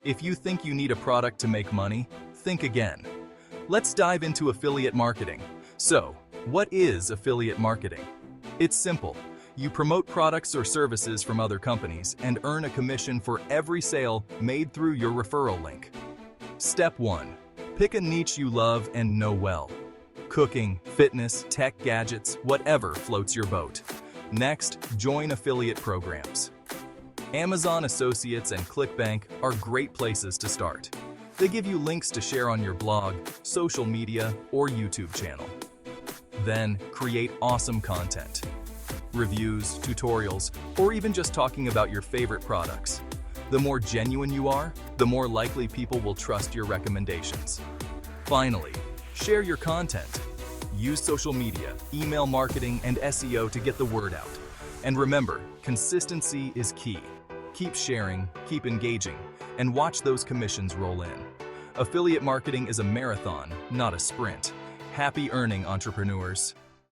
If you think you need a product to make money, think again. Let's dive into affiliate marketing. So, what is affiliate marketing? It's simple. You promote products or services from other companies and earn a commission for every sale made through your referral link. Step 1. Pick a niche you love and know well. Cooking, fitness, tech gadgets, whatever floats your boat. Next, join affiliate programs. Amazon Associates and ClickBank are great places to start. They give you links to share on your blog, social media, or YouTube channel. Then, create awesome content. Reviews, tutorials, or even just talking about your favorite products. The more genuine you are, the more likely people will trust your recommendations. Finally, share your content. Use social media, email marketing, and SEO to get the word out. And remember, consistency is key. Keep sharing, keep engaging, and watch those commissions roll in. Affiliate marketing is a marathon, not a sprint. Happy earning, entrepreneurs!